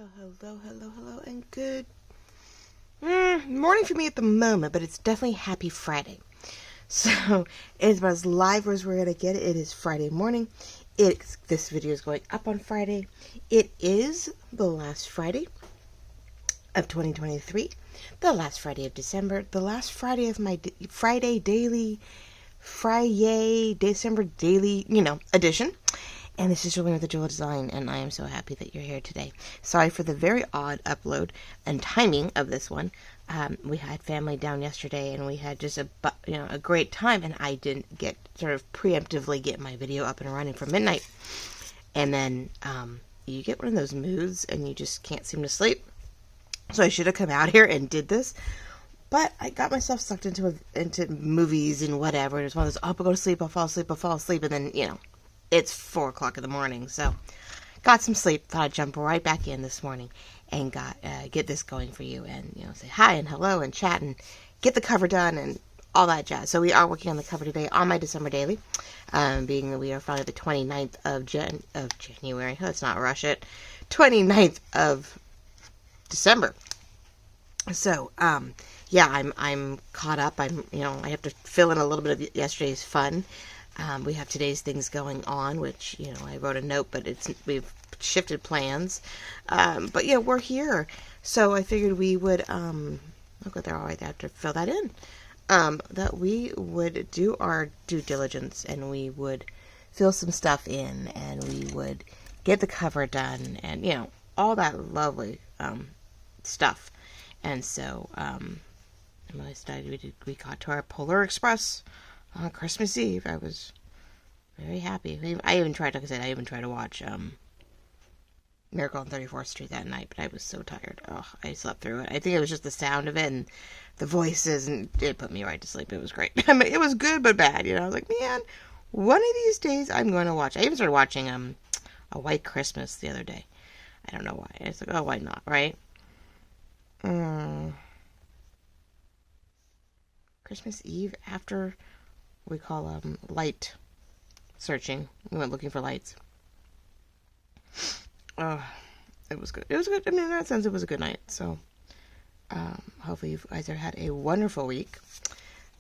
Hello, and good morning for me at the moment, but it's definitely happy Friday. So, it's about as live as we're going to get it. It is Friday morning. This video is going up on Friday. It is the last Friday of 2023, the last Friday of December, the last Friday of my December daily, edition. And this is Julie with the Jewel Design, and I am so happy that you're here today. Sorry for the very odd upload and timing of this one. We had family down yesterday, and we had just a great time, and I didn't get preemptively get my video up and running for midnight. And then you get one of those moods, and you just can't seem to sleep. So I should have come out here and did this, but I got myself sucked into movies and whatever. It was one of those, I'll go to sleep, I'll fall asleep, and then it's 4 o'clock in the morning, so got some sleep. Thought I'd jump right back in this morning and get this going for you, and say hi and hello and chat and get the cover done and all that jazz. So we are working on the cover today on my December daily, being that we are finally the 29th of January. Let's not rush it. 29th of December. So yeah, I'm caught up. I have to fill in a little bit of yesterday's fun. We have today's things going on, which, I wrote a note, but we've shifted plans. But yeah, we're here. So I figured we would, look at there, all right, I have to fill that in. That we would do our due diligence, and we would fill some stuff in, and we would get the cover done, and, all that lovely, stuff. And so, I decided we got to our Polar Express on Christmas Eve. I was very happy. I even tried to watch Miracle on 34th Street that night, but I was so tired. Oh, I slept through it. I think it was just the sound of it and the voices, and it put me right to sleep. It was great. I mean, it was good but bad. I was like, man, one of these days I'm going to watch. I even started watching A White Christmas the other day. I don't know why. It's like, oh, why not, right? Christmas Eve after we call light searching. We went looking for lights. It was good. It was good. I mean, in that sense, it was a good night. So, hopefully you guys have had a wonderful week.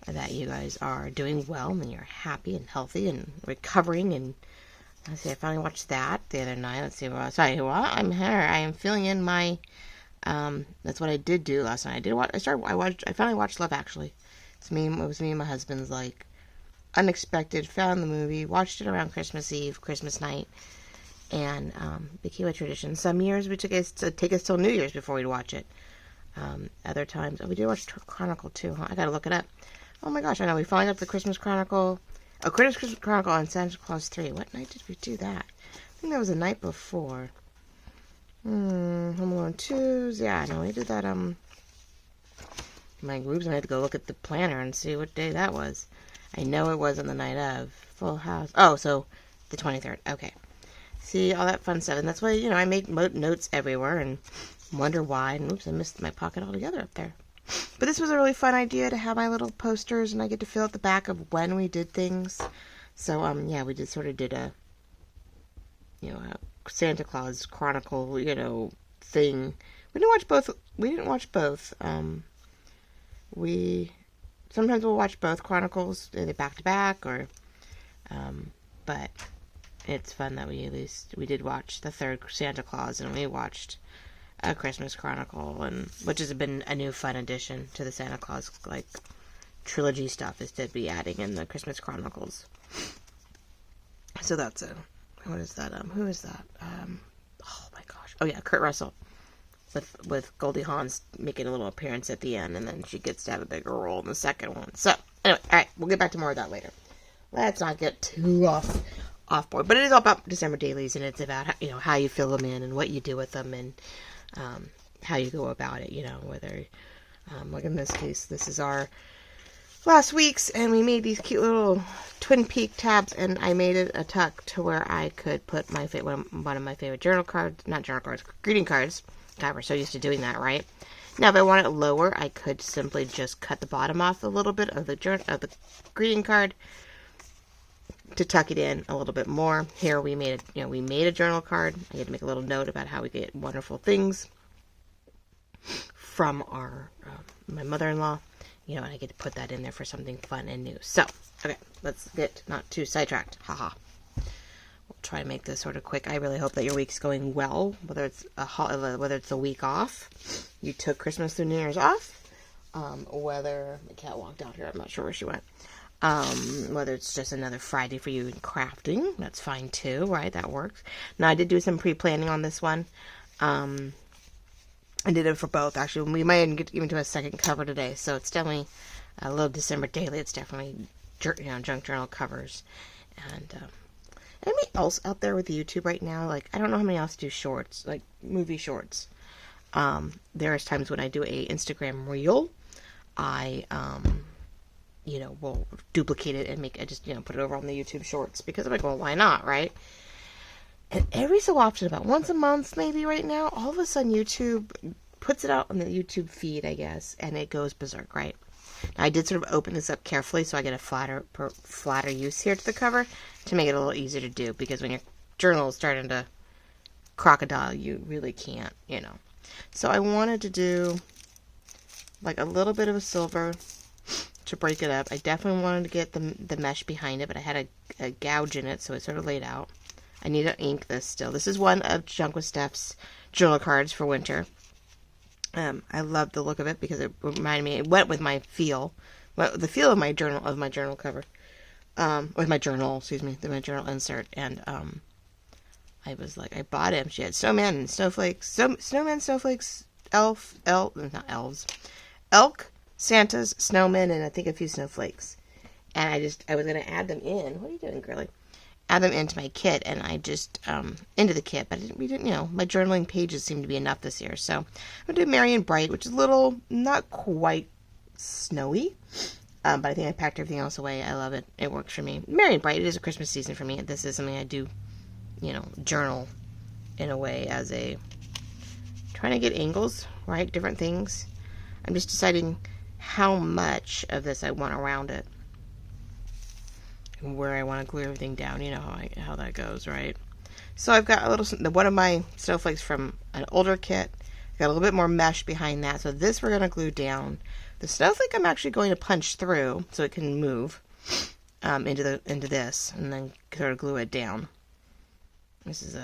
That you guys are doing well and you're happy and healthy and recovering. And I finally watched that the other night. Let's see. I'm here. I am filling in my. That's what I did do last night. I finally watched Love Actually. It was me and my husband's unexpected, found the movie, watched it around Christmas Eve, Christmas night, and became a tradition. Some years we take us till New Year's before we'd watch it. Other times, we did watch Chronicle too, huh? I gotta look it up. Oh my gosh, I know, we finally got the Christmas Chronicle, Christmas Chronicle and Santa Claus 3. What night did we do that? I think that was the night before. Home Alone 2's, yeah, no, we did that, my groups, I had to go look at the planner and see what day that was. I know it wasn't the night of Full House. Oh, so the 23rd. Okay. See, all that fun stuff. And that's why, I make notes everywhere and wonder why. And oops, I missed my pocket altogether up there. But this was a really fun idea to have my little posters, and I get to fill out the back of when we did things. So, yeah, we just did a Santa Claus Chronicle, thing. We didn't watch both. Sometimes we'll watch both Chronicles, either back to back, or, but it's fun that we did watch the third Santa Claus, and we watched a Christmas Chronicle, and which has been a new fun addition to the Santa Claus, trilogy stuff, is to be adding in the Christmas Chronicles. So that's what is that? Who is that? Oh my gosh. Oh yeah, Kurt Russell. With Goldie Hawn's making a little appearance at the end, and then she gets to have a bigger role in the second one. So, anyway, alright, we'll get back to more of that later. Let's not get too off board. But it is all about December dailies, and it's about, how you fill them in, and what you do with them, and how you go about it, whether, like in this case, this is our last week's, and we made these cute little Twin Peak tabs, and I made it a tuck to where I could put one of my favorite greeting cards. God, we're so used to doing that, right? Now, if I want it lower, I could simply just cut the bottom off a little bit of the greeting card, to tuck it in a little bit more. Here we made we made a journal card. I had to make a little note about how we get wonderful things from our my mother-in-law, and I get to put that in there for something fun and new. So, okay, let's get not too sidetracked. Haha. We'll try to make this sort of quick. I really hope that your week's going well, whether it's a week off, you took Christmas through New Year's off, whether the cat walked out here, I'm not sure where she went. Whether it's just another Friday for you in crafting, that's fine too, right? That works. Now, I did do some pre-planning on this one. I did it for both, actually. We might get even to a second cover today, so it's definitely a little December daily. It's definitely, junk journal covers. And, anybody else out there with YouTube right now? Like, I don't know how many else do shorts, like movie shorts. There's times when I do a Instagram reel, I, will duplicate it and put it over on the YouTube shorts, because I'm like, well, why not, right? And every so often, about once a month maybe right now, all of a sudden YouTube puts it out on the YouTube feed, I guess, and it goes berserk, right? Now, I did sort of open this up carefully so I get a flatter use here to the cover to make it a little easier to do, because when your journal is starting to crocodile, you really can't, So I wanted to do like a little bit of a silver to break it up. I definitely wanted to get the mesh behind it, but I had a gouge in it, so it sort of laid out. I need to ink this still. This is one of Junk with Steph's journal cards for winter. I love the look of it because it reminded me, it went with my feel, the feel of my journal cover, with my journal insert, and I was like, I bought it. She had snowman and snowflakes, snowman, snowflakes, not elves, elk, Santas, snowmen, and I think a few snowflakes. And I was going to add them in. What are you doing, girly? Add them into my kit, and I just, into the kit, but we didn't, my journaling pages seem to be enough this year, so I'm going to do Merry and Bright, which is a little, not quite snowy, but I think I packed everything else away. I love it. It works for me. Merry and Bright, it is a Christmas season for me. This is something I do, journal in a way as trying to get angles, right, different things. I'm just deciding how much of this I want around it. Where I want to glue everything down, how that goes, right? So I've got one of my snowflakes from an older kit. Got a little bit more mesh behind that. So this we're going to glue down. The snowflake I'm actually going to punch through so it can move into this, and then sort of glue it down. This is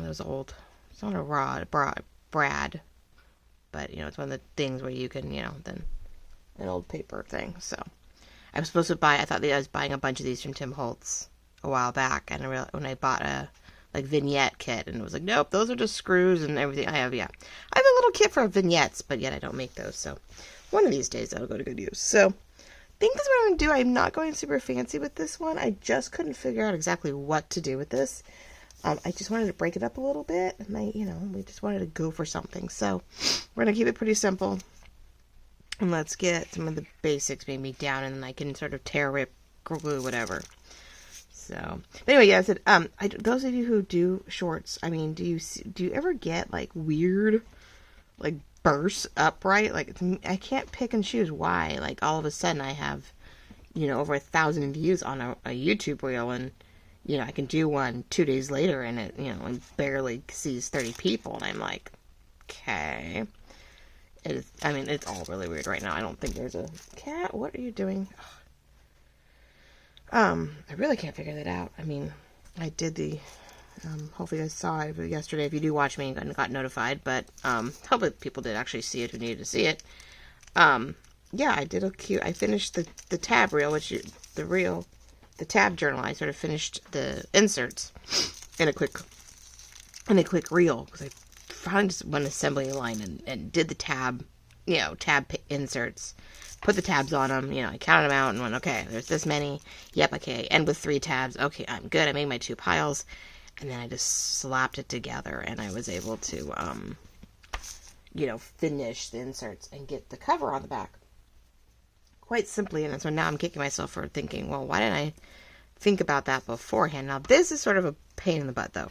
those old. It's not a brad, but it's one of the things where you can then an old paper thing. So. I was supposed to I thought that I was buying a bunch of these from Tim Holtz a while back, and when I bought a vignette kit, and it was like, nope, those are just screws and everything. I have a little kit for vignettes, but yet I don't make those, so one of these days that'll go to good use. So I think that's what I'm going to do. I'm not going super fancy with this one. I just couldn't figure out exactly what to do with this. I just wanted to break it up a little bit, and we just wanted to go for something, so we're going to keep it pretty simple. And let's get some of the basics maybe down, and then I can sort of tear, rip, glue, whatever. So, but anyway, yeah, I said, those of you who do shorts, do you ever get like weird, like bursts up, right? Like, I can't pick and choose why. Like, all of a sudden I have, over 1,000 views on a YouTube reel, and I can do one 2 days later, and it, it barely sees 30 people, and I'm like, okay. It's all really weird right now. I don't think there's a cat. What are you doing? I really can't figure that out. I did the, hopefully you guys saw it yesterday. If you do watch me and got notified, but, hopefully people did actually see it who needed to see it. Yeah, I did I finished the tab reel, the tab journal. I sort of finished the inserts in a quick reel, because I found just one assembly line and did the tab inserts, put the tabs on them, I counted them out and went, okay, there's this many, yep, okay, and with 3 tabs, okay, I'm good. I made my 2 piles, and then I just slapped it together, and I was able to, finish the inserts and get the cover on the back quite simply. And so now I'm kicking myself for thinking, well, why didn't I think about that beforehand? Now, this is sort of a pain in the butt, though.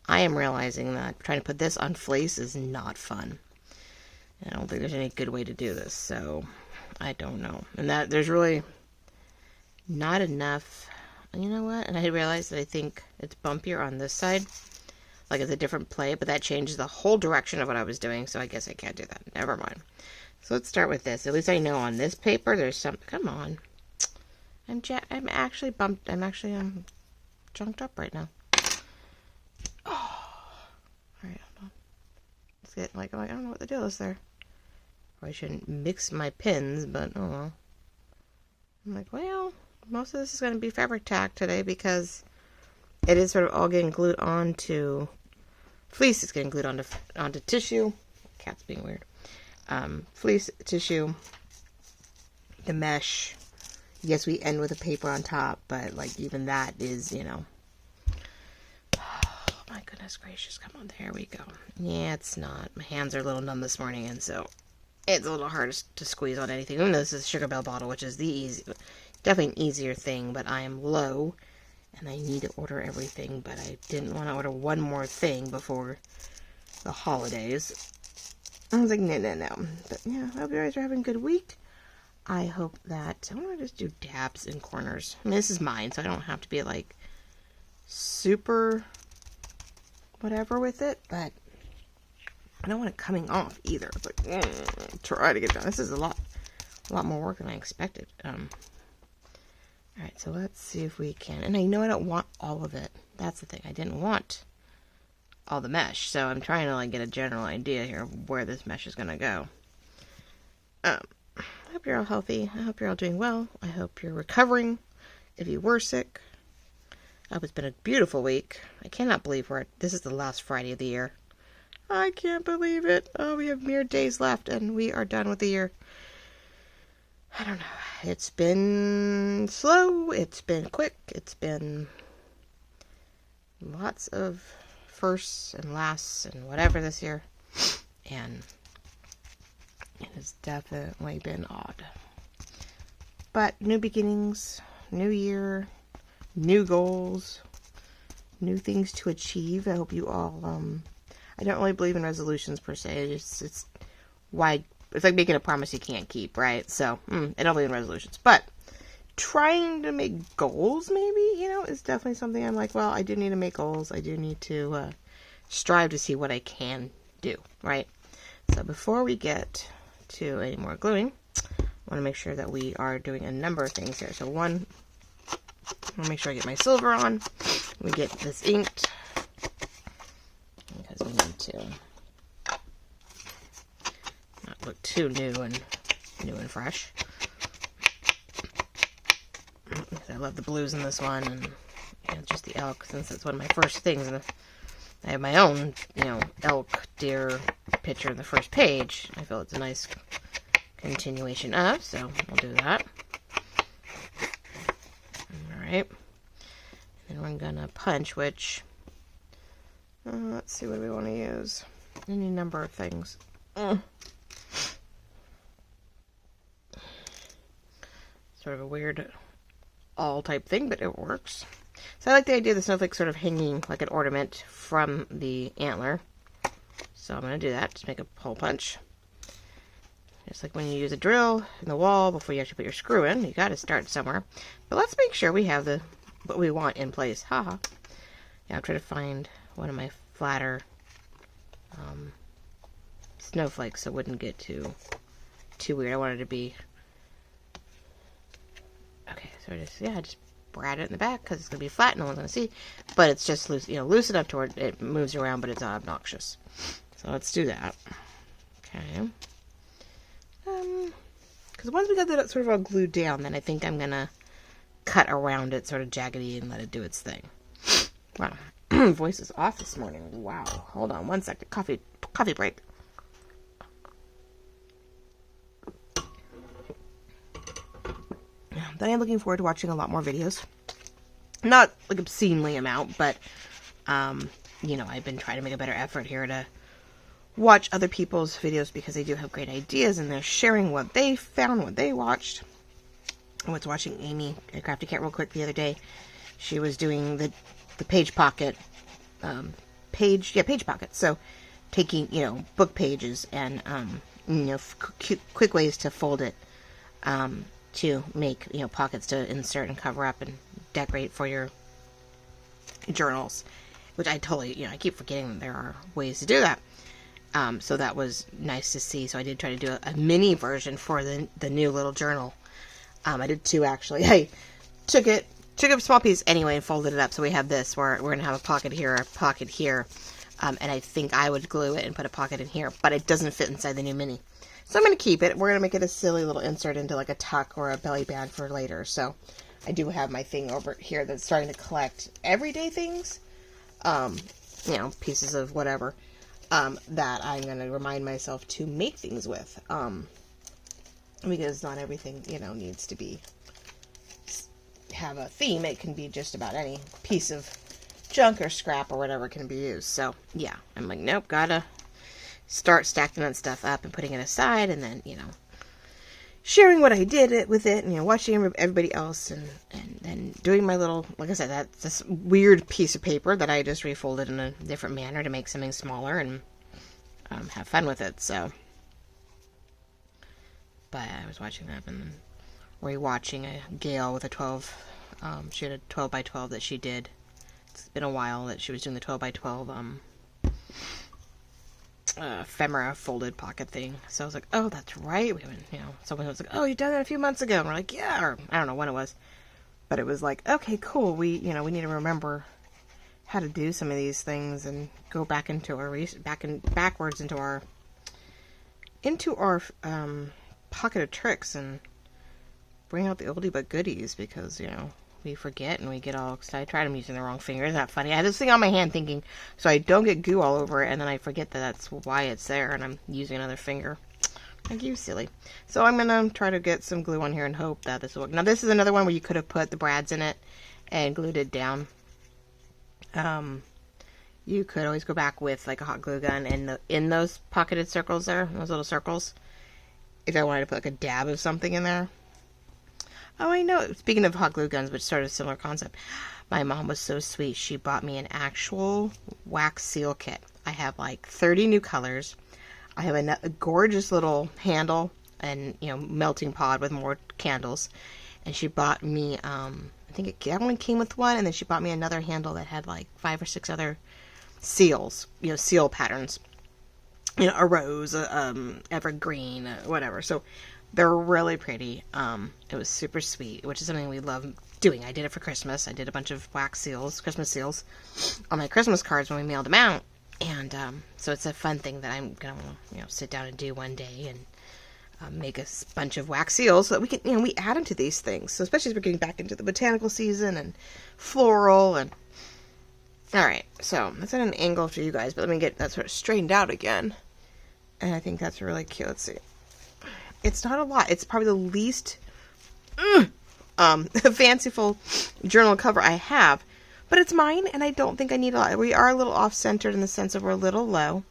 I am realizing that trying to put this on fleece is not fun. I don't think there's any good way to do this, so I don't know. And that there's really not enough you know what? And I realized that I think it's bumpier on this side. Like it's a different play, but that changes the whole direction of what I was doing, so I guess I can't do that. Never mind. So let's start with this. At least I know on this paper there's some... Come on. I'm actually bumped. I'm actually junked up right now. Oh. Alright, hold on. Let's get, like, I don't know what the deal is there. I shouldn't mix my pins, but oh well. I'm like, well, most of this is going to be fabric tack today because it is sort of all getting glued onto fleece. It's getting glued onto tissue. Cat's being weird. Fleece, tissue, the mesh. Yes, we end with a paper on top, but like even that is, you know. Oh my goodness gracious! Come on, there we go. Yeah, it's not. My hands are a little numb this morning, and so it's a little hard to squeeze on anything. Even though this is a Sugar Bell bottle, which is definitely an easier thing, but I am low. And I need to order everything, but I didn't want to order one more thing before the holidays. I was like, no. But yeah, I hope you guys are having a good week. I hope that... I want to just do dabs in corners. I mean, this is mine, so I don't have to be, like, super whatever with it, but I don't want it coming off either. It's like, try to get done. This is a lot more work than I expected. Alright, so let's see if we can. And I know I don't want all of it. That's the thing. I didn't want all the mesh. So I'm trying to like get a general idea here of where this mesh is going to go. I hope you're all healthy. I hope you're all doing well. I hope you're recovering if you were sick. I hope it's been a beautiful week. I cannot believe this is the last Friday of the year. I can't believe it. Oh, we have mere days left and we are done with the year. I don't know. It's been slow. It's been quick. It's been lots of firsts and lasts and whatever this year. And it has definitely been odd. But new beginnings, new year, new goals, new things to achieve. I hope you all, I don't really believe in resolutions per se. It's wide. It's like making a promise you can't keep, right? So, I don't believe in resolutions. But trying to make goals, maybe, you know, is definitely something I'm like, well, I do need to make goals. I do need to strive to see what I can do, right? So before we get to any more gluing, I want to make sure that we are doing a number of things here. So one, I want to make sure I get my silver on. We get this inked because we need to not look too new and fresh. I love the blues in this one, and you know, just the elk, since it's one of my first things. And I have my own, you know, elk deer picture in the first page. I feel it's a nice continuation of, so we'll do that. Alright. And then we're gonna punch, which, let's see, what do we want to use? Any number of things. Sort of a weird all type thing, but it works. So I like the idea of the snowflake sort of hanging like an ornament from the antler. So I'm going to do that. Just make a hole punch. Just like when you use a drill in the wall before you actually put your screw in. You got to start somewhere. But let's make sure we have what we want in place. Haha. Yeah, I'm trying to find one of my flatter snowflakes so it wouldn't get too weird. I wanted it to be... Okay, so just brad it in the back because it's going to be flat, no one's going to see. But it's just loose, you know, loose enough to where it moves around, but it's not obnoxious. So let's do that. Okay. Because once we got that sort of all glued down, then I think I'm going to cut around it sort of jaggedy and let it do its thing. Wow. Voice is off this morning. Wow. Hold on one second. Coffee break. But I am looking forward to watching a lot more videos. Not like obscenely amount, but, you know, I've been trying to make a better effort here to watch other people's videos because they do have great ideas and they're sharing what they found, what they watched. I was watching Amy at Crafty Cat real quick the other day. She was doing the page pocket, page pocket. So taking, you know, book pages and, you know, quick ways to fold it, to make, you know, pockets to insert and cover up and decorate for your journals, which I totally, I keep forgetting that there are ways to do that. So that was nice to see. So I did try to do a mini version for the new little journal. I did 2 actually. I took a small piece anyway and folded it up. So we have this where we're going to have a pocket here, a pocket here. And I think I would glue it and put a pocket in here, but it doesn't fit inside the new mini. So I'm going to keep it. We're going to make it a silly little insert into like a tuck or a belly band for later. So I do have my thing over here that's starting to collect everyday things. Pieces of whatever. That I'm going to remind myself to make things with, because not everything, needs to have a theme. It can be just about any piece of junk or scrap or whatever can be used. So, yeah, I'm like, nope, gotta start stacking that stuff up and putting it aside, and then, sharing what I did with it, and, watching everybody else, and then doing my little, like I said, that's this weird piece of paper that I just refolded in a different manner to make something smaller and have fun with it, so. But I was watching that, and rewatching a Gail with a 12, she had a 12 by 12 that she did. It's been a while that she was doing the 12 by 12, ephemera folded pocket thing. So I was like, oh, that's right. We haven't, someone was like, oh, you done that a few months ago. And we're like, yeah, or I don't know when it was, but it was like, okay, cool. We need to remember how to do some of these things and go back into our backwards into our pocket of tricks and bring out the oldie but goodies, because we forget and we get all excited. I'm using the wrong finger. Isn't that funny? I have this thing on my hand thinking so I don't get goo all over it, and then I forget that that's why it's there, and I'm using another finger. Like you, silly. So I'm gonna try to get some glue on here and hope that this will work. Now this is another one where you could have put the brads in it and glued it down. You could always go back with like a hot glue gun and in those pocketed circles there, those little circles, if I wanted to put like a dab of something in there. Oh, I know. Speaking of hot glue guns, which sort of similar concept, my mom was so sweet. She bought me an actual wax seal kit. I have like 30 new colors. I have a gorgeous little handle and, melting pod with more candles. And she bought me, I think that one came with one, and then she bought me another handle that had like 5 or 6 other seals, seal patterns. A rose, evergreen, whatever. So they're really pretty. It was super sweet, which is something we love doing. I did it for Christmas. I did a bunch of wax seals, Christmas seals, on my Christmas cards when we mailed them out. And so it's a fun thing that I'm going to, sit down and do one day and make a bunch of wax seals so that we can, we add them to these things. So especially as we're getting back into the botanical season and floral and... Alright, so that's at an angle for you guys, but let me get that sort of straightened out again. And I think that's really cute. Let's see. It's not a lot. It's probably the least fanciful journal cover I have. But it's mine, and I don't think I need a lot. We are a little off-centered in the sense of we're a little low,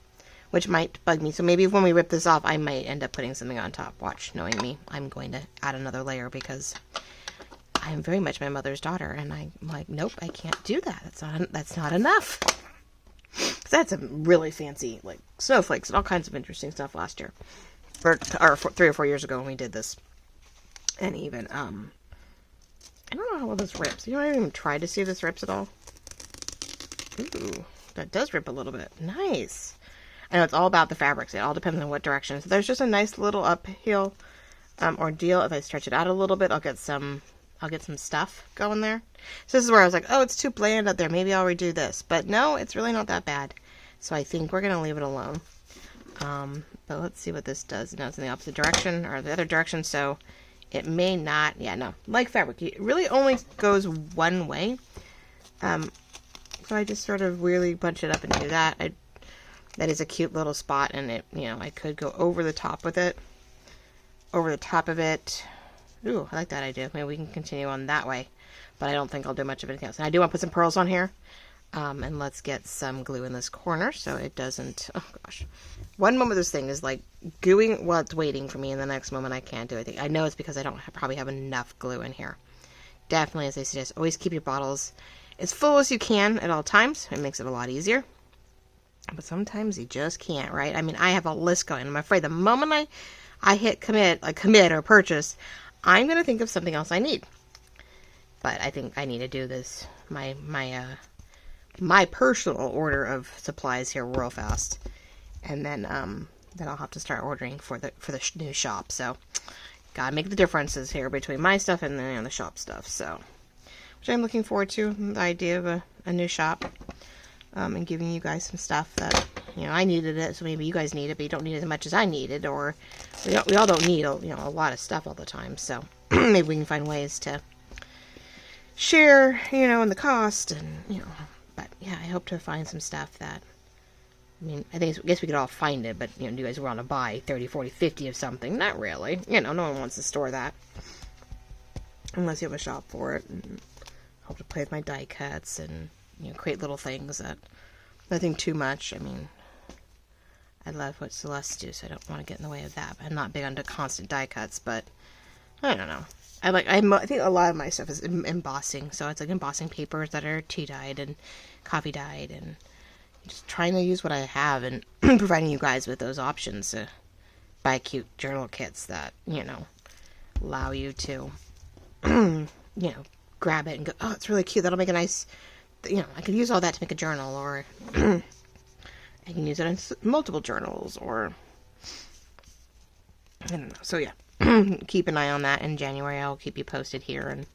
which might bug me. So maybe when we rip this off, I might end up putting something on top. Watch, knowing me, I'm going to add another layer because I am very much my mother's daughter, and I'm like, nope, I can't do that. That's not enough. Because I had some really fancy, like, snowflakes and all kinds of interesting stuff last year. Or 3 or 4 years ago when we did this. And even, I don't know how well this rips. I haven't even tried to see if this rips at all. Ooh, that does rip a little bit. Nice. I know it's all about the fabrics. It all depends on what direction. So there's just a nice little uphill ordeal. If I stretch it out a little bit, I'll get some stuff going there. So this is where I was like, oh, it's too bland up there. Maybe I'll redo this. But no, it's really not that bad. So I think we're going to leave it alone. But let's see what this does. Now it's in the opposite direction, or the other direction, so it may not, like fabric, it really only goes one way. So I just sort of really bunch it up and do that. That is a cute little spot, and it, I could go over the top with it, over the top of it. Ooh, I like that idea. Maybe we can continue on that way, but I don't think I'll do much of anything else. And I do want to put some pearls on here. And let's get some glue in this corner so it doesn't, oh gosh. One moment this thing is like gooing while it's waiting for me, and the next moment I can't do anything. I know it's because I don't probably have enough glue in here. Definitely, as I suggest, always keep your bottles as full as you can at all times. It makes it a lot easier. But sometimes you just can't, right? I mean, I have a list going. I'm afraid the moment I hit commit or purchase, I'm going to think of something else I need. But I think I need to do this, my personal order of supplies here real fast. And then I'll have to start ordering for the new shop. So, gotta make the differences here between my stuff and the shop stuff. So, which I'm looking forward to, the idea of a new shop. And giving you guys some stuff that, I needed it, so maybe you guys need it, but you don't need it as much as I needed, or we all don't need, a lot of stuff all the time, so maybe we can find ways to share, in the cost, and, but, yeah, I hope to find some stuff that, I guess we could all find it, but, do you guys want to buy 30, 40, 50 of something? Not really. No one wants to store that, unless you have a shop for it, and hope to play with my die cuts, and create little things that, nothing too much. I love what Celeste do, so I don't want to get in the way of that. I'm not big on constant die cuts, but I don't know. I think a lot of my stuff is embossing, so it's like embossing papers that are tea dyed and coffee dyed, and just trying to use what I have and providing you guys with those options to buy cute journal kits that, allow you to, grab it and go, oh, it's really cute. That'll make a nice, I could use all that to make a journal, or I can use it in multiple journals, or I don't know. So yeah, keep an eye on that in January. I'll keep you posted here, and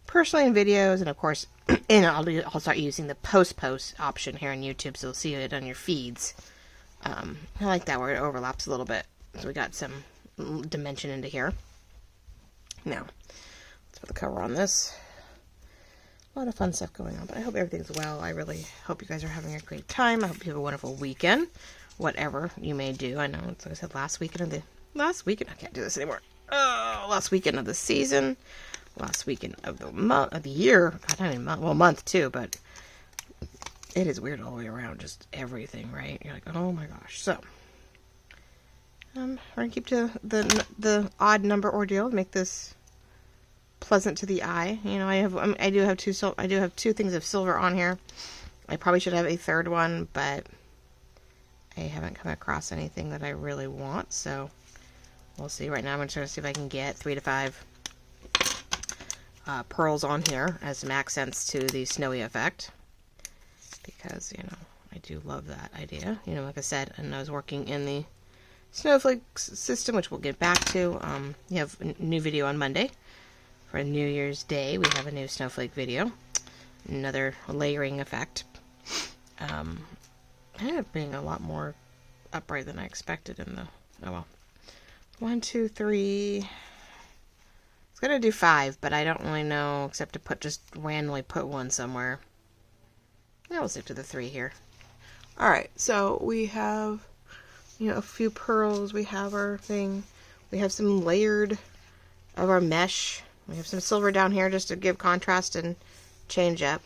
personally in videos, and of course, and I'll start using the post option here on YouTube, so you'll see it on your feeds. I like that where it overlaps a little bit, so we got some dimension into here. Now, let's put the cover on this. A lot of fun stuff going on, but I hope everything's well. I really hope you guys are having a great time. I hope you have a wonderful weekend, whatever you may do. I know it's, like I said, last weekend, I can't do this anymore. Oh, last weekend of the season, last weekend of the year. God, not even month too, but it is weird all the way around, just everything, right? You're like, oh my gosh. So, we're gonna keep to the odd number ordeal, make this pleasant to the eye. I do have two things of silver on here. I probably should have a third one, but I haven't come across anything that I really want, so we'll see. Right now I'm going to try to see if I can get 3 to 5 pearls on here as some accents to the snowy effect, because I do love that idea. Like I said, and I was working in the snowflake system, which we'll get back to. You have a new video on Monday. For New Year's Day, we have a new snowflake video. Another layering effect. Ended up being a lot more upright than I expected in the... Oh well. 1, 2, 3... It's gonna do 5, but I don't really know, except to just randomly put one somewhere. Yeah, we'll stick to the 3 here. Alright, so we have, a few pearls. We have our thing. We have some layered of our mesh. We have some silver down here just to give contrast and change up.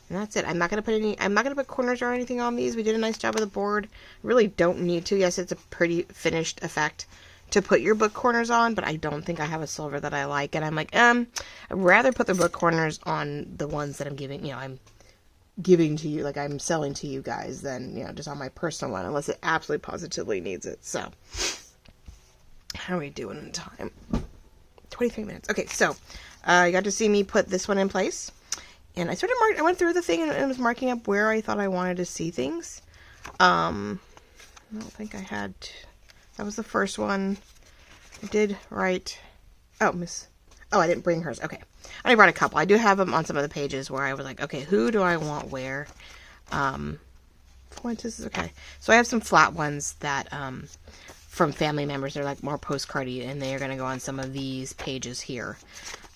And that's it. I'm not going to put corners or anything on these. We did a nice job of the board. Really don't need to. Yes, it's a pretty finished effect to put your book corners on, but I don't think I have a silver that I like. And I'm like, I'd rather put the book corners on the ones that I'm giving to you, like I'm selling to you guys, than, just on my personal one, unless it absolutely positively needs it. So, how are we doing in time? 23 minutes. Okay, so you got to see me put this one in place, and I went through the thing and was marking up where I thought I wanted to see things. I don't think I had. That was the first one. I did write. Oh, I didn't bring hers. Okay, I brought a couple. I do have them on some of the pages where I was like, okay, who do I want where? Fuentes is okay. So I have some flat ones that from family members. They're like more postcardy, and they are going to go on some of these pages here.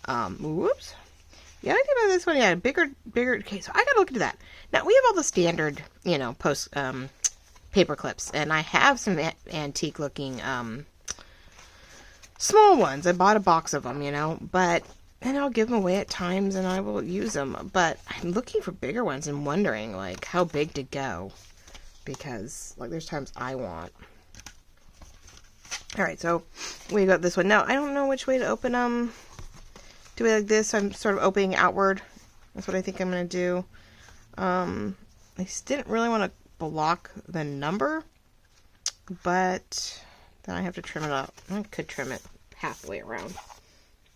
Whoops. Yeah, I think about this one. Yeah, bigger. Okay, so I got to look into that. Now, we have all the standard, paper clips, and I have some antique looking, small ones. I bought a box of them, and I'll give them away at times, and I will use them. But I'm looking for bigger ones and wondering, like, how big to go, because, like, there's times I want. Alright, so we got this one. Now, I don't know which way to open them. Do it like this? I'm sort of opening outward. That's what I think I'm going to do. I just didn't really want to block the number, but then I have to trim it up. I could trim it halfway around.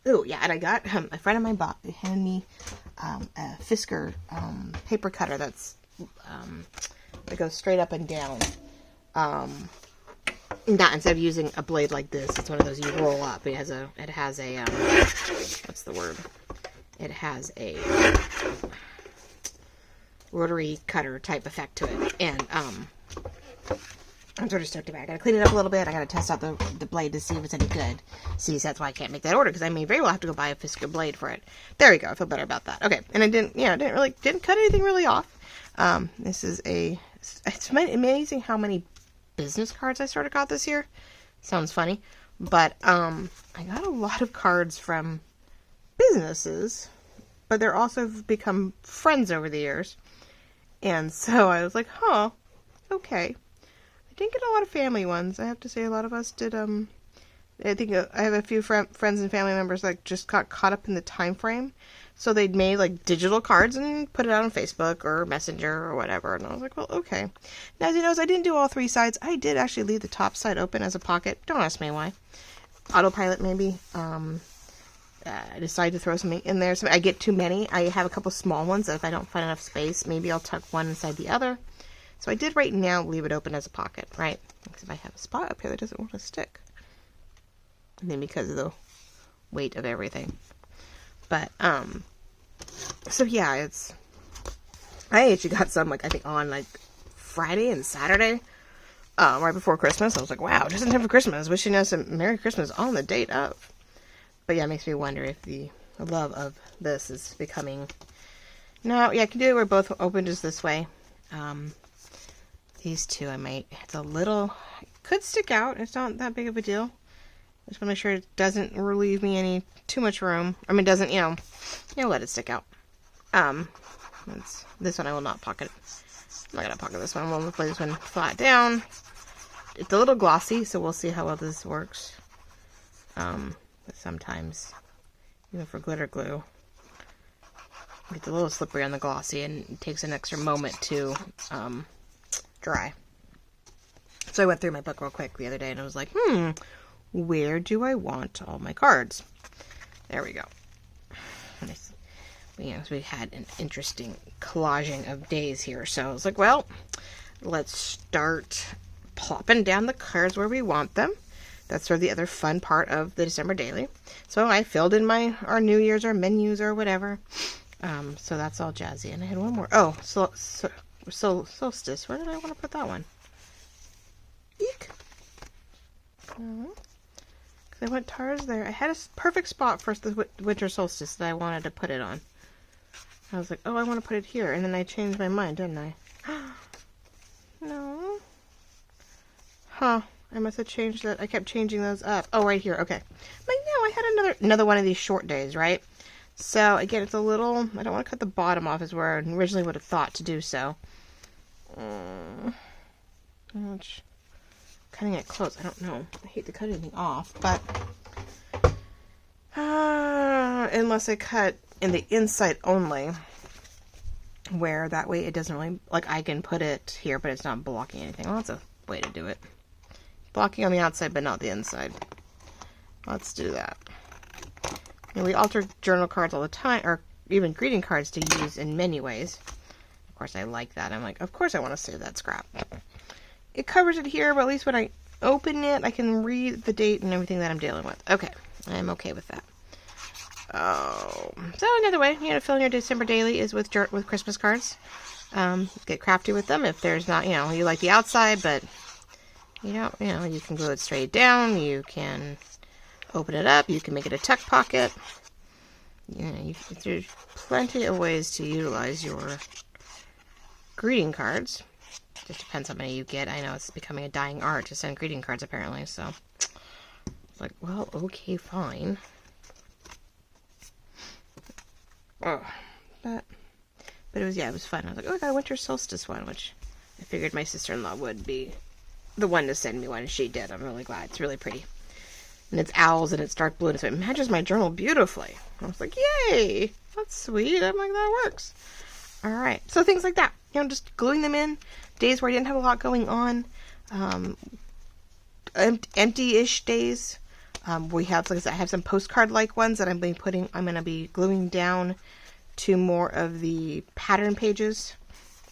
Oh, yeah, and I got, a friend of mine handed me a Fisker paper cutter that goes straight up and down. Not instead of using a blade like this, it's one of those you roll up. It has a what's the word? It has a rotary cutter type effect to it, and I'm sort of stoked about it. I gotta clean it up a little bit. I gotta test out the blade to see if it's any good. See, so that's why I can't make that order, because I may very well have to go buy a Fisker blade for it. There we go. I feel better about that. Okay, and I didn't cut anything really off. It's amazing how many business cards I sort of got this year. Sounds funny, but I got a lot of cards from businesses, but they're also become friends over the years, and so I was like, huh, okay. I didn't get a lot of family ones. I have to say, a lot of us did. I think I have a few friends and family members that just got caught up in the time frame, so they'd made like digital cards and put it out on Facebook or Messenger or whatever. And I was like, well, okay. Now, as you know, I didn't do all three sides. I did actually leave the top side open as a pocket. Don't ask me why. Autopilot, maybe. I decided to throw something in there. So I get too many. I have a couple small ones that if I don't find enough space, maybe I'll tuck one inside the other. So I did right now leave it open as a pocket, right? Because if I have a spot up here that doesn't want to stick. And then because of the weight of everything. But, so yeah, I actually got some, like, I think on, like, Friday and Saturday, right before Christmas. I was like, wow, just in time for Christmas. Wishing us a Merry Christmas on the date of. But yeah, it makes me wonder if the love of this is becoming... No, yeah, I can do it where both open just this way. These two I might... It's a little... It could stick out. It's not that big of a deal. I just want to make sure it doesn't relieve me too much room. I mean, it doesn't, let it stick out. This one I will not pocket. I'm not going to pocket this one. I'm going to play this one flat down. It's a little glossy, so we'll see how well this works. But sometimes, even for glitter glue, it's a little slippery on the glossy, and it takes an extra moment to dry. So I went through my book real quick the other day, and I was like, where do I want all my cards? There we go. We had an interesting collaging of days here, so I was like, well, let's start plopping down the cards where we want them. That's sort of the other fun part of the December Daily. So I filled in our New Year's, our menus, or whatever. So that's all jazzy. And I had one more. Oh, solstice. Where did I want to put that one? Eek. Because I went TARS there. I had a perfect spot for the winter solstice that I wanted to put it on. I was like, oh, I want to put it here. And then I changed my mind, didn't I? No. Huh. I must have changed that. I kept changing those up. Oh, right here. Okay. Like, no, I had another one of these short days, right? So, again, it's a little... I don't want to cut the bottom off, is where I originally would have thought to do so. Cutting it close. I don't know. I hate to cut anything off, but... unless I cut in the inside only, where that way it doesn't really... Like, I can put it here, but it's not blocking anything. Well, that's a way to do it. Blocking on the outside, but not the inside. Let's do that. And we alter journal cards all the time, or even greeting cards to use in many ways. Of course, I like that. I'm like, of course I want to save that scrap. It covers it here, but at least when I open it, I can read the date and everything that I'm dealing with. Okay, I'm okay with that. Oh, so another way, fill in your December Daily is with Christmas cards. Get crafty with them. If there's not, you like the outside, but you can glue it straight down. You can open it up. You can make it a tuck pocket. There's plenty of ways to utilize your greeting cards. Just depends how many you get. I know it's becoming a dying art to send greeting cards, apparently. So, it's like, well, okay, fine. Oh, but it was fun. I was like, oh, I got a winter solstice one, which I figured my sister-in-law would be the one to send me one, and she did. I'm really glad. It's really pretty. And it's owls, and it's dark blue, and so it matches my journal beautifully. I was like, yay! That's sweet. I'm like, that works. Alright, so things like that. Just gluing them in. Days where I didn't have a lot going on. Empty-ish days. We have, like I said, I have some postcard-like ones that I'm going to be gluing down to more of the pattern pages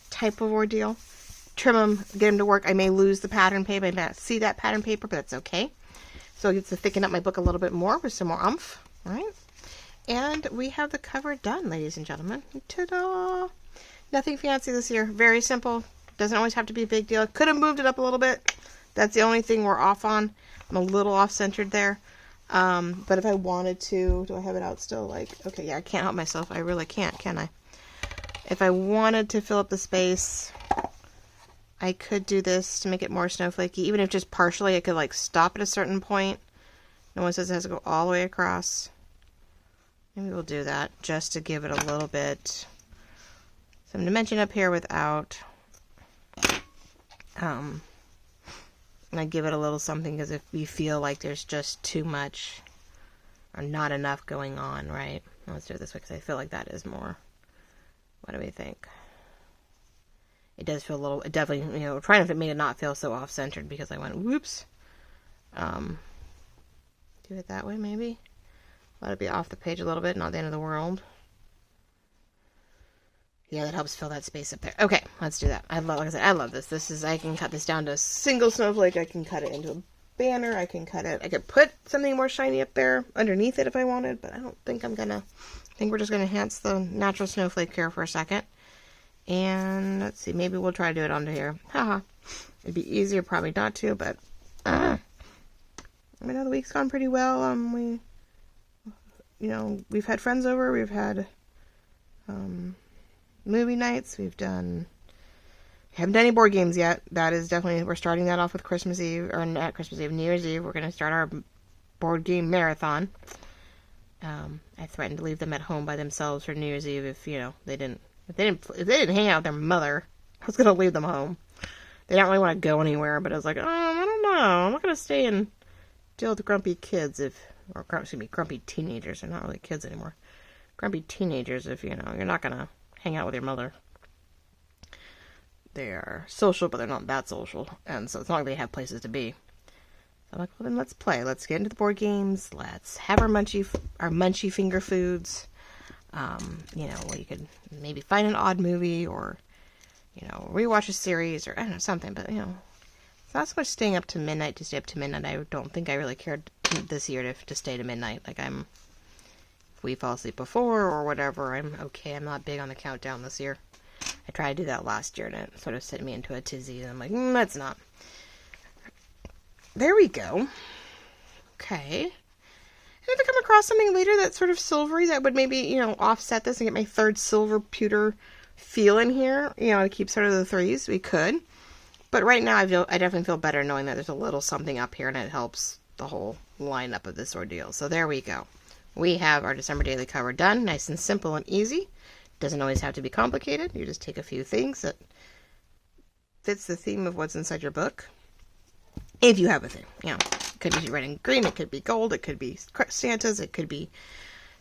type of ordeal. Trim them, get them to work. I may lose the pattern paper, I may not see that pattern paper, but that's okay. So it gets to thicken up my book a little bit more with some more oomph, right? And we have the cover done, ladies and gentlemen. Ta-da! Nothing fancy this year. Very simple. Doesn't always have to be a big deal. Could have moved it up a little bit. That's the only thing we're off on. I'm a little off-centered there. But if I wanted to, do I have it out still? Like, okay, yeah, I can't help myself. I really can't, can I? If I wanted to fill up the space, I could do this to make it more snowflakey. Even if just partially, I could like stop at a certain point. No one says it has to go all the way across. Maybe we'll do that just to give it a little bit some dimension up here without, and I give it a little something, because if you feel like there's just too much or not enough going on, right? Let's do it this way, because I feel like that is more. What do we think? It does feel a little, it definitely, you know, trying to make it not feel so off-centered, because I went, whoops. Do it that way, maybe. Let it be off the page a little bit, not the end of the world. Yeah, that helps fill that space up there. Okay, let's do that. Like I said, I love this. This is, I can cut this down to a single snowflake. I can cut it into a banner. I can cut it. I could put something more shiny up there underneath it if I wanted, but I don't think I'm gonna. I think we're just gonna enhance the natural snowflake here for a second. And let's see, maybe we'll try to do it onto here. Haha. It'd be easier probably not to, but I know the week's gone pretty well. We've had friends over. We've had movie nights. We haven't done any board games yet. That is definitely, we're starting that off with Christmas Eve, or not Christmas Eve, New Year's Eve. We're going to start our board game marathon. I threatened to leave them at home by themselves for New Year's Eve if they didn't hang out with their mother. I was going to leave them home. They don't really want to go anywhere, but I was like, I don't know. I'm not going to stay and deal with grumpy kids grumpy teenagers. They're not really kids anymore. Grumpy teenagers if, you're not going to hang out with your mother. They are social, but they're not that social. And so it's not like they have places to be. So I'm like, well, then let's play. Let's get into the board games. Let's have our munchy finger foods. You could maybe find an odd movie or, rewatch a series or, I don't know, something. But, it's not so much staying up to midnight to stay up to midnight. I don't think I really cared this year to stay to midnight. Like, if we fall asleep before or whatever, I'm okay. I'm not big on the countdown this year. I tried to do that last year, and it sort of sent me into a tizzy, and I'm like, let's not. There we go. Okay. And if I come across something later that's sort of silvery that would maybe, offset this and get my third silver pewter feel in here, to keep sort of the threes, we could. But right now, I definitely feel better knowing that there's a little something up here, and it helps the whole lineup of this ordeal. So there we go. We have our December daily cover done. Nice and simple and easy. Doesn't always have to be complicated. You just take a few things that fits the theme of what's inside your book. If you have a thing. It could be red and green. It could be gold. It could be Santa's. It could be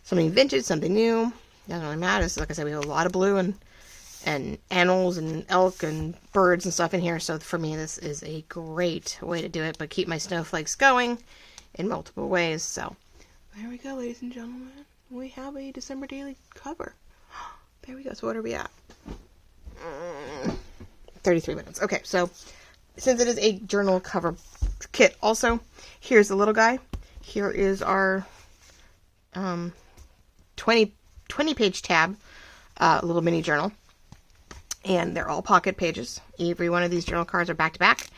something vintage, something new. Doesn't really matter. So like I said, we have a lot of blue and animals and elk and birds and stuff in here. So for me, this is a great way to do it, but keep my snowflakes going in multiple ways. So there we go, ladies and gentlemen. We have a December daily cover. There we go. So what are we at? 33 minutes. Okay, so since it is a journal cover kit also, here's the little guy. Here is our 20 page tab, little mini journal. And they're all pocket pages. Every one of these journal cards are back to back.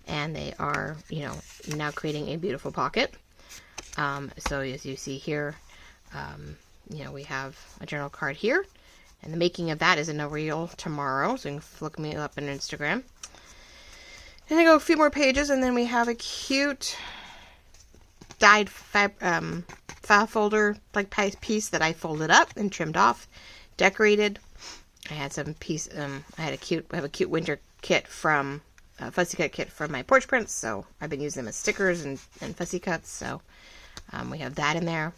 And they are, now creating a beautiful pocket. So as you see here, we have a journal card here. And the making of that is in a reel tomorrow. So you can look me up on Instagram. And I go a few more pages. And then we have a cute dyed file folder like piece that I folded up and trimmed off, decorated. I had some I have a cute winter kit from fussy cut kit from my porch prints, so I've been using them as stickers and fussy cuts. So we have that in there,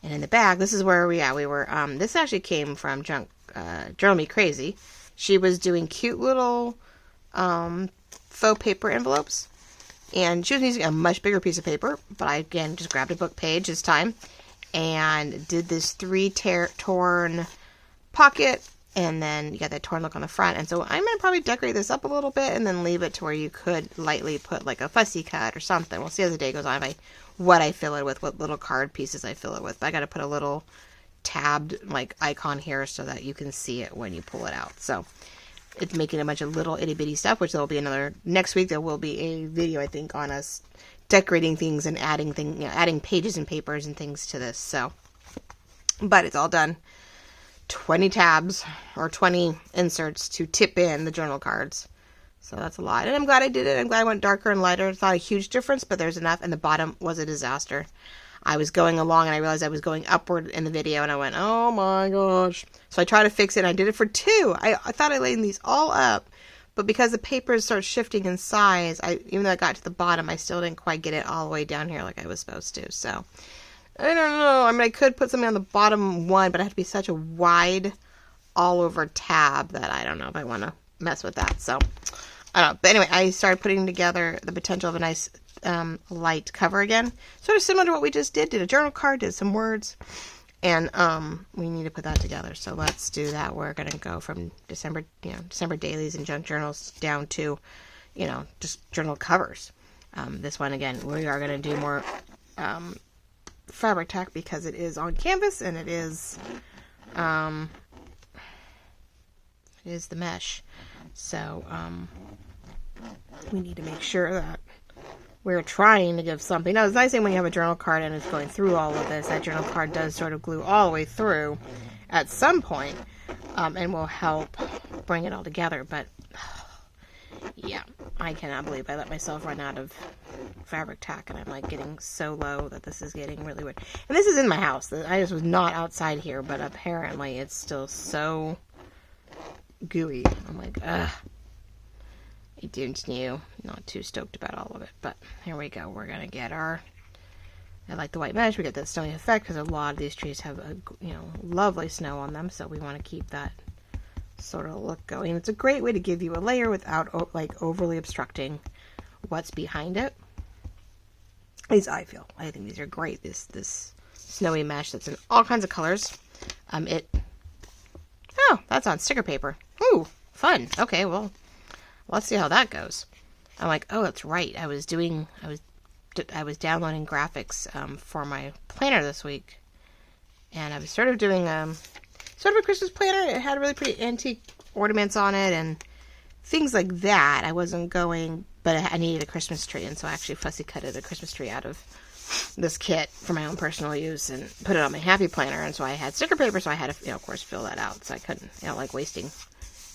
and in the bag, this is where we were. This actually came from Journal Me Crazy. She was doing cute little faux paper envelopes, And she was using a much bigger piece of paper, but I, again, just grabbed a book page this time and did this 3 torn pocket, and then you got that torn look on the front. And so I'm going to probably decorate this up a little bit and then leave it to where you could lightly put like a fussy cut or something. We'll see as the day goes on what I fill it with, what little card pieces I fill it with. But I got to put a little tabbed like icon here so that you can see it when you pull it out. So it's making a bunch of little itty bitty stuff, which there will be another next week. There will be a video, I think, on us decorating things and adding pages and papers and things to this. So, but it's all done. 20 tabs or 20 inserts to tip in the journal cards. So that's a lot. And I'm glad I did it. I'm glad I went darker and lighter. It's not a huge difference, but there's enough. And the bottom was a disaster. I was going along and I realized I was going upward in the video and I went, oh my gosh. So I tried to fix it and I did it for 2. I thought I laid these all up, but because the papers start shifting in size, even though I got to the bottom, I still didn't quite get it all the way down here like I was supposed to. So I don't know. I mean, I could put something on the bottom one, but it had to be such a wide all over tab that I don't know if I want to mess with that. So I don't know. But anyway, I started putting together the potential of a nice light cover again. Sort of similar to what we just did. Did a journal card, did some words, and we need to put that together. So let's do that. We're going to go from December dailies and junk journals down to, just journal covers. This one, again, we are going to do more fabric tack because it is on canvas and it is the mesh. So we need to make sure that we're trying to give something. Now, it's nice thing when you have a journal card and it's going through all of this, that journal card does sort of glue all the way through at some point, and will help bring it all together. But yeah, I cannot believe I let myself run out of fabric tack, and I'm like getting so low that this is getting really weird. And this is in my house. I just was not outside here, but apparently it's still so gooey. I'm like, ugh. I don't know. Not too stoked about all of it, but here we go. We're gonna get I like the white mesh. We get that snowy effect because a lot of these trees have lovely snow on them, so we want to keep that sort of look going. It's a great way to give you a layer without like overly obstructing what's behind it. At least I feel. I think these are great. This snowy mesh that's in all kinds of colors. Oh, that's on sticker paper. Ooh, fun. Okay, well, let's see how that goes. I'm like, oh, that's right. I was downloading graphics for my planner this week, and I was sort of doing sort of a Christmas planner. It had really pretty antique ornaments on it and things like that. I wasn't going, but I needed a Christmas tree, and so I actually fussy cutted a Christmas tree out of this kit for my own personal use and put it on my happy planner. And so I had sticker paper, so I had to, of course, fill that out. So I couldn't, like wasting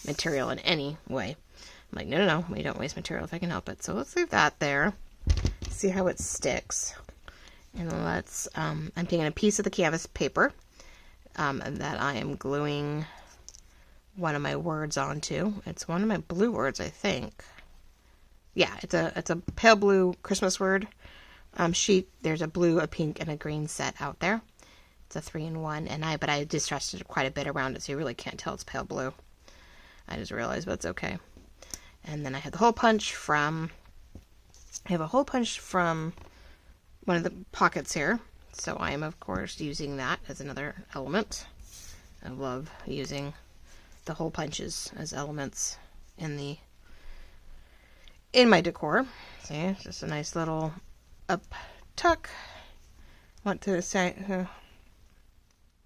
material in any way. I'm like, no, we don't waste material if I can help it. So let's leave that there. See how it sticks. And let's, I'm taking a piece of the canvas paper that I am gluing one of my words onto. It's one of my blue words, I think. Yeah, it's a pale blue Christmas word sheet. There's a blue, a pink, and a green set out there. It's a 3-in-1, but I distressed it quite a bit around it, so you really can't tell it's pale blue. I just realized, but it's okay. And then I have the hole punch from. I have a hole punch from one of the pockets here, so I am of course using that as another element. I love using the hole punches as elements in my decor. See, it's just a nice little up tuck. Want to say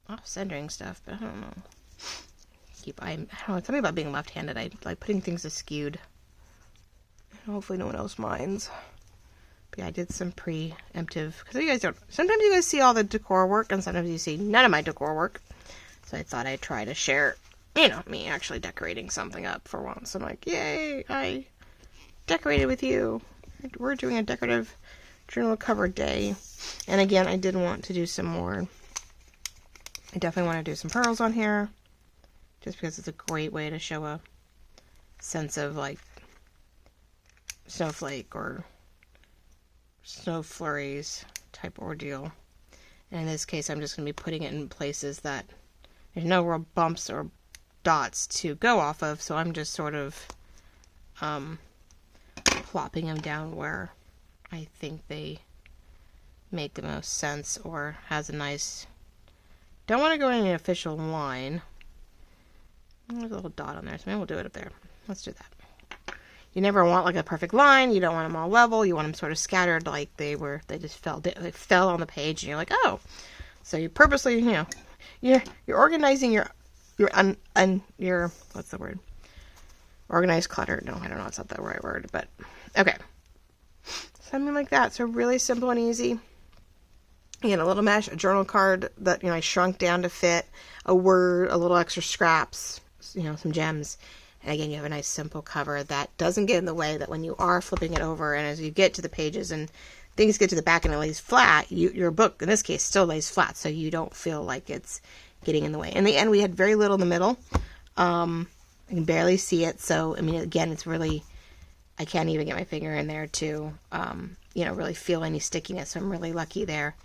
off centering stuff, but I don't know. I don't know, it's something about being left-handed. I like putting things askewed. Hopefully no one else minds. But yeah, I did some preemptive, because you guys don't, sometimes you guys see all the decor work, and sometimes you see none of my decor work. So I thought I'd try to share, me actually decorating something up for once. I'm like, yay, I decorated with you. We're doing a decorative journal cover day. And again, I did want to do some more. I definitely want to do some pearls on here, just because it's a great way to show a sense of like snowflake or snow flurries type ordeal. And in this case, I'm just going to be putting it in places that there's no real bumps or dots to go off of, so I'm just sort of plopping them down where I think they make the most sense, or has a nice, don't want to go in an official line. There's a little dot on there, so maybe we'll do it up there. Let's do that. You never want like a perfect line. You don't want them all level. You want them sort of scattered, like they just fell on the page, and you're like, oh. So you purposely, you're organizing your what's the word? Organized clutter. No, I don't know. It's not the right word, but okay. Something like that. So really simple and easy. Again, a little mesh, a journal card that, I shrunk down to fit, a word, a little extra scraps, some gems. And again, you have a nice simple cover that doesn't get in the way, that when you are flipping it over and as you get to the pages and things get to the back and it lays flat, your book, in this case, still lays flat, so you don't feel like it's getting in the way. In the end, we had very little in the middle. I can barely see it, so, again, it's really, I can't even get my finger in there to, really feel any stickiness, so I'm really lucky there.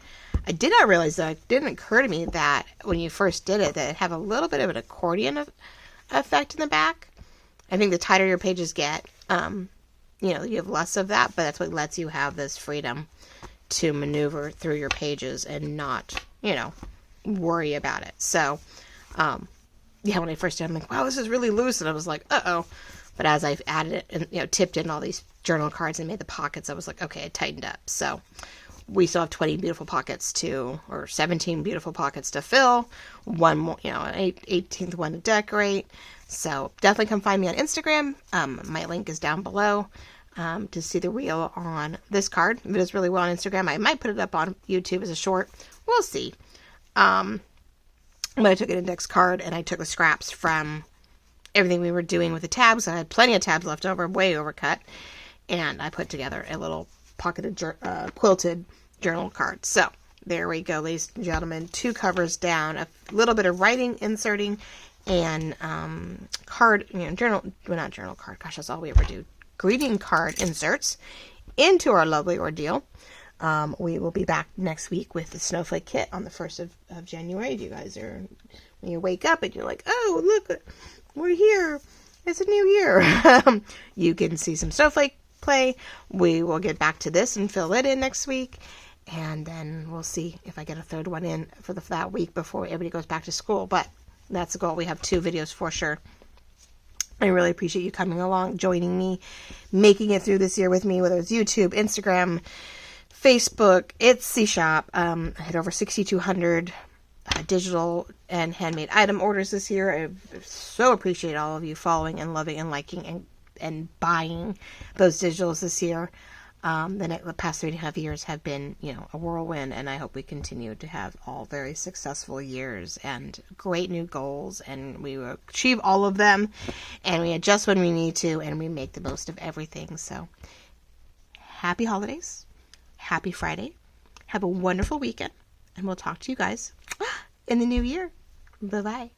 I did not realize, though, it didn't occur to me that when you first did it, that it had a little bit of an accordion effect in the back. I think the tighter your pages get, you have less of that, but that's what lets you have this freedom to maneuver through your pages and not, worry about it. So, when I first did it, I'm like, wow, this is really loose. And I was like, uh-oh. But as I've added it and, tipped in all these journal cards and made the pockets, I was like, okay, it tightened up. So we still have 20 beautiful pockets or 17 beautiful pockets to fill. One more, an 18th one to decorate. So definitely come find me on Instagram. My link is down below to see the reel on this card. If it does really well on Instagram, I might put it up on YouTube as a short. We'll see. But I took an index card and I took the scraps from everything we were doing with the tabs. I had plenty of tabs left over, way overcut. And I put together a little pocketed, quilted journal card. So there we go, ladies and gentlemen. 2 covers down, a little bit of writing, inserting, and card, not journal card. Gosh, that's all we ever do. Greeting card inserts into our lovely ordeal. We will be back next week with the snowflake kit on the 1st of January. If you guys are, when you wake up and you're like, oh, look, we're here. It's a new year. You can see some snowflake play. We will get back to this and fill it in next week. And then we'll see if I get a 3rd one in for that week before everybody goes back to school. But that's the goal. We have 2 videos for sure. I really appreciate you coming along, joining me, making it through this year with me, whether it's YouTube, Instagram, Facebook, Etsy shop. I had over 6,200 digital and handmade item orders this year. I so appreciate all of you following and loving and liking and buying those digitals this year. The past 3.5 years have been, a whirlwind, and I hope we continue to have all very successful years and great new goals, and we will achieve all of them, and we adjust when we need to, and we make the most of everything. So, happy holidays, happy Friday, have a wonderful weekend, and we'll talk to you guys in the new year. Bye-bye.